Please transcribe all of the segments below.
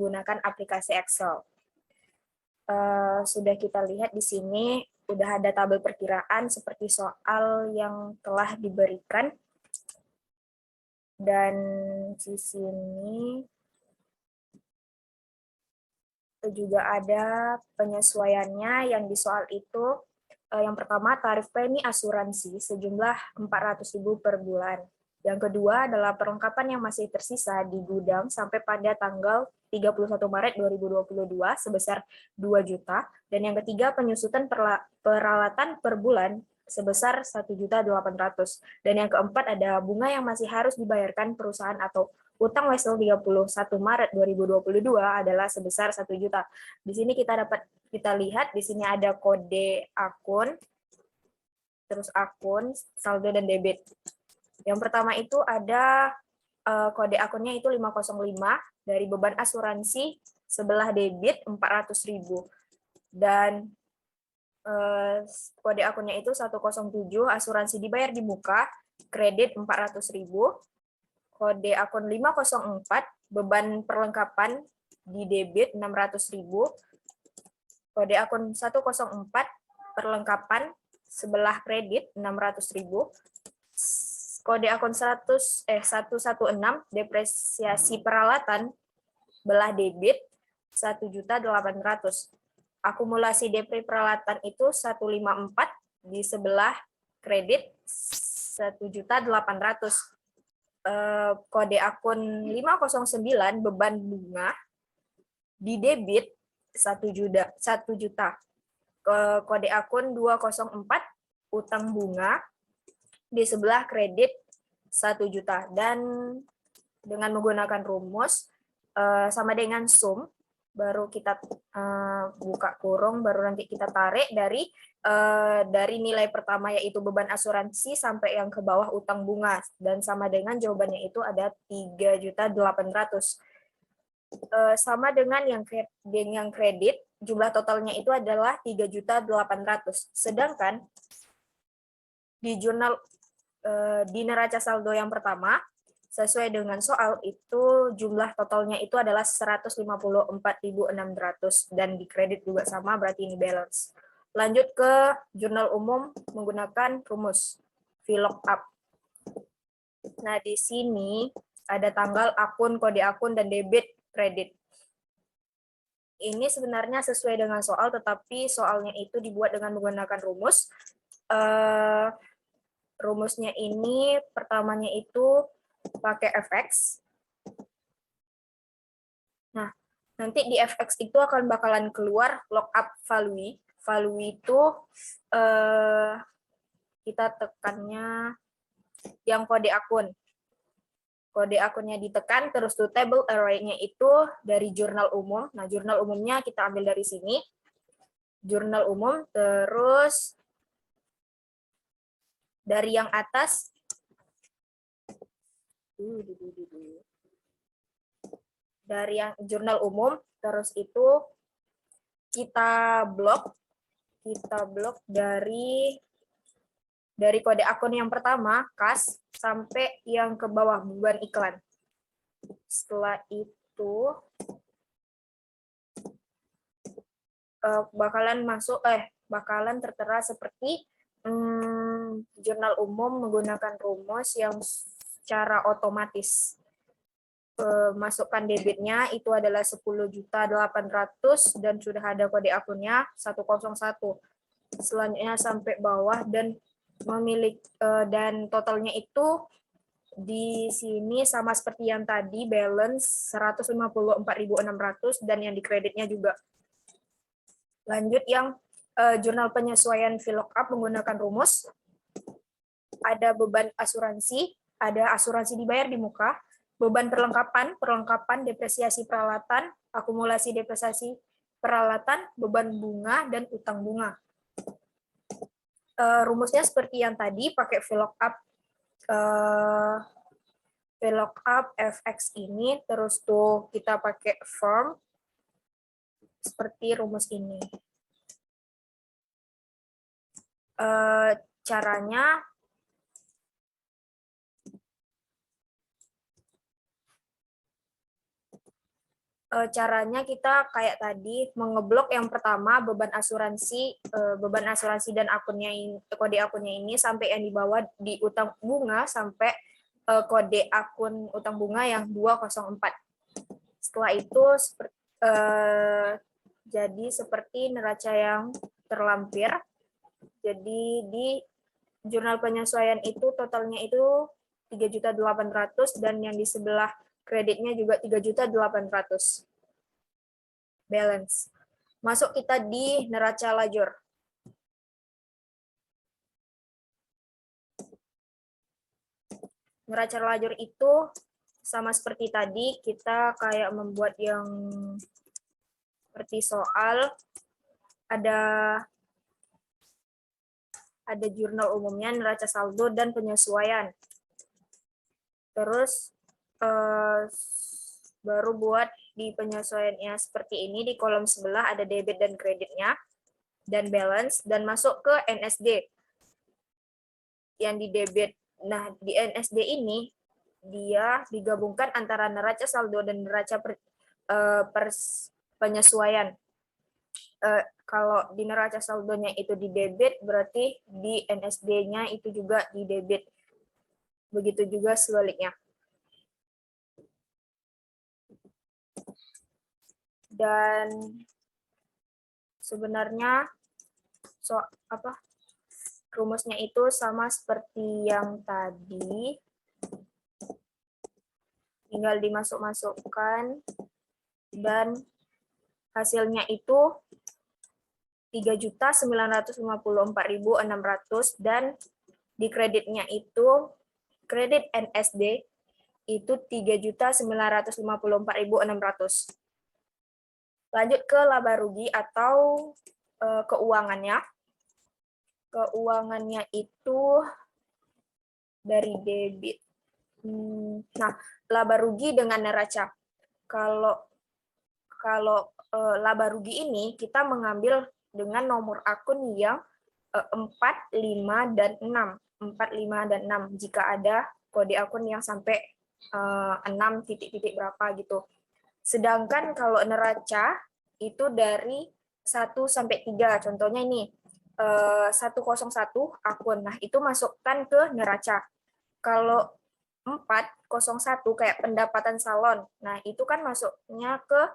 menggunakan aplikasi Excel. Sudah kita lihat di sini, udah ada tabel perkiraan seperti soal yang telah diberikan. Dan di sini juga ada penyesuaiannya yang di soal itu. Yang pertama, tarif premi asuransi sejumlah 400.000 per bulan. Yang kedua adalah perlengkapan yang masih tersisa di gudang sampai pada tanggal 31 Maret 2022 sebesar 2 juta. Dan yang ketiga, penyusutan peralatan per bulan sebesar 1.800.000. Dan yang keempat ada bunga yang masih harus dibayarkan perusahaan atau utang wesel 31 Maret 2022 adalah sebesar 1 juta. Di sini kita lihat di sini ada kode akun, terus akun, saldo dan debit. Yang pertama itu ada kode akunnya itu 505 dari beban asuransi sebelah debit 400.000 dan kode akunnya itu 107 asuransi dibayar di muka kredit 400.000. Kode akun 504 beban perlengkapan di debit 600.000. Kode akun 104 perlengkapan sebelah kredit 600.000. Kode akun 116 depresiasi peralatan belah debit 1.800.000. Akumulasi DP peralatan itu 154 di sebelah kredit 1.800.000. Kode akun 509 beban bunga di debit 1 juta. Kode akun 204 utang bunga di sebelah kredit 1 juta. Dan dengan menggunakan rumus sama dengan sum, baru kita buka kurung, baru nanti kita tarik dari nilai pertama yaitu beban asuransi sampai yang ke bawah utang bunga. Dan sama dengan jawabannya itu ada 3.800.000. Sama dengan yang kredit, jumlah totalnya itu adalah 3.800.000. Sedangkan di jurnal di neraca saldo yang pertama, sesuai dengan soal itu jumlah totalnya itu adalah 154.600 dan di kredit juga sama, berarti ini balance. Lanjut ke jurnal umum menggunakan rumus VLOOKUP. Nah, di sini ada tanggal akun, kode akun, dan debit kredit. Ini sebenarnya sesuai dengan soal, tetapi soalnya itu dibuat dengan menggunakan rumus. Rumusnya ini pertamanya itu pakai fx. Nah, nanti di fx itu bakalan keluar lookup value. Value itu kita tekannya yang kode akun. Kode akunnya ditekan, terus to table array-nya itu dari jurnal umum. Nah, jurnal umumnya kita ambil dari sini. Jurnal umum, terus dari yang atas, dari yang jurnal umum, terus itu kita blok dari kode akun yang pertama, kas, sampai yang ke bawah, beban iklan. Setelah itu bakalan tertera seperti jurnal umum menggunakan rumus yang secara otomatis. Masukkan debitnya itu adalah 10.800.000 dan sudah ada kode akunnya 101. Selanjutnya sampai bawah dan dan totalnya itu di sini sama seperti yang tadi, balance 154.600 dan yang di kreditnya juga. Lanjut yang jurnal penyesuaian VLOOKUP menggunakan rumus. Ada beban asuransi, ada asuransi dibayar di muka, beban perlengkapan depresiasi peralatan, akumulasi depresiasi peralatan, beban bunga, dan utang bunga. Rumusnya seperti yang tadi, pakai VLOOKUP fx ini, terus tuh kita pakai form seperti rumus ini. Caranya caranya kita kayak tadi mengeblok yang pertama beban asuransi dan akunnya ini, kode akunnya ini sampai yang di bawah di utang bunga sampai kode akun utang bunga yang 204. Setelah itu jadi seperti neraca yang terlampir. Jadi di jurnal penyesuaian itu totalnya itu 3.800.000 dan yang di sebelah kreditnya juga 3.800.000. Balance. Masuk kita di neraca lajur. Neraca lajur itu sama seperti tadi, kita kayak membuat yang seperti soal, ada jurnal umumnya, neraca saldo, dan penyesuaian. Terus baru buat di penyesuaiannya seperti ini, di kolom sebelah ada debit dan kreditnya, dan balance, dan masuk ke NSD yang di debit. Nah, di NSD ini, dia digabungkan antara neraca saldo dan neraca penyesuaian. Kalau di neraca saldonya itu di debit, berarti di NSD-nya itu juga di debit. Begitu juga sebaliknya. Dan sebenarnya rumusnya itu sama seperti yang tadi. Tinggal dimasuk-masukkan dan hasilnya itu 3.954.600 dan di kreditnya itu kredit NSD itu 3.954.600. Lanjut ke laba rugi atau keuangannya. Keuangannya itu dari debit. Nah, laba rugi dengan neraca. Kalau laba rugi ini kita mengambil dengan nomor akun yang 4, 5, dan 6. 4, 5, dan 6. Jika ada kode akun yang sampai 6 titik-titik berapa gitu. Sedangkan kalau neraca itu dari 1 sampai 3. Contohnya ini 101 akun. Nah, itu masukkan ke neraca. Kalau 401 kayak pendapatan salon. Nah, itu kan masuknya ke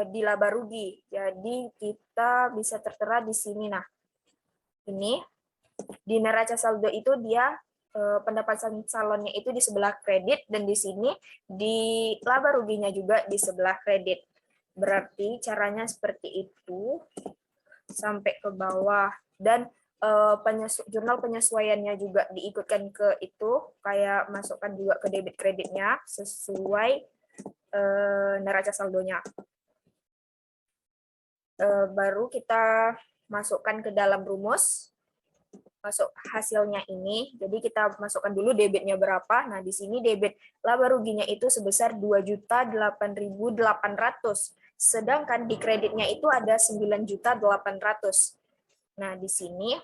di laba rugi. Jadi kita bisa tertera di sini. Nah, ini di neraca saldo itu dia pendapatan salonnya itu di sebelah kredit dan di sini di laba ruginya juga di sebelah kredit. Berarti caranya seperti itu sampai ke bawah dan jurnal penyesuaiannya juga diikutkan ke itu, kayak masukkan juga ke debit kreditnya sesuai neraca saldonya. Baru kita masukkan ke dalam rumus, masuk hasilnya ini. Jadi kita masukkan dulu debitnya berapa. Nah, di sini debit laba ruginya itu sebesar 2.008.800. Sedangkan di kreditnya itu ada 9.800. Nah, di sini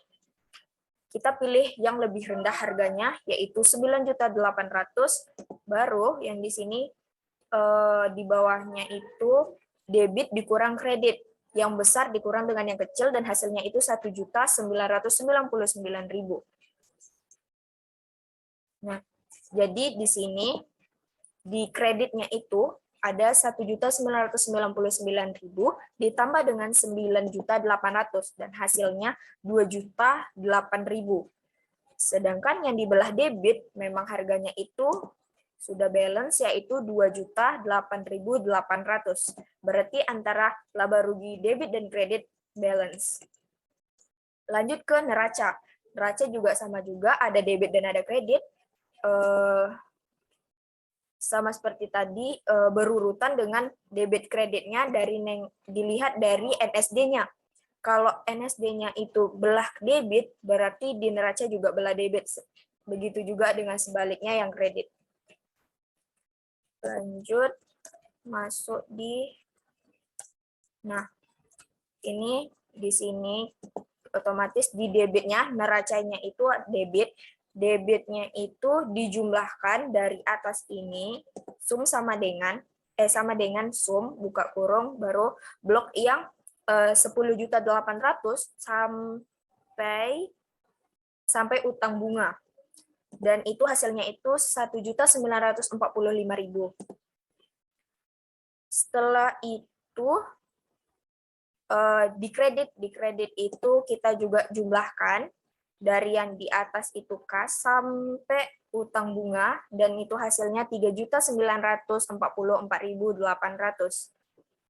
kita pilih yang lebih rendah harganya, yaitu 9.800. Baru yang di sini di bawahnya itu debit dikurang kredit. Yang besar dikurang dengan yang kecil, dan hasilnya itu 1.999.000. Nah, jadi di sini di kreditnya itu ada 1.999.000 ditambah dengan 9.800 dan hasilnya 2.008.000. Sedangkan yang dibelah debit memang harganya itu sudah balance, yaitu 2.008.800. Berarti antara laba rugi debit dan kredit balance. Lanjut ke neraca. Neraca juga sama juga, ada debit dan ada kredit. Sama seperti tadi, berurutan dengan debit kreditnya dilihat dari NSD-nya. Kalau NSD-nya itu belah debit, berarti di neraca juga belah debit. Begitu juga dengan sebaliknya yang kredit. Lanjut, masuk di, nah, ini di sini otomatis di debitnya, neracanya itu debit, debitnya itu dijumlahkan dari atas ini, sum sama dengan sama dengan sum buka kurung baru blok yang 10.800.000 sampai utang bunga. Dan itu hasilnya itu 1.945.000. Setelah itu di kredit itu kita juga jumlahkan dari yang di atas itu kas sampai utang bunga, dan itu hasilnya 3.944.800.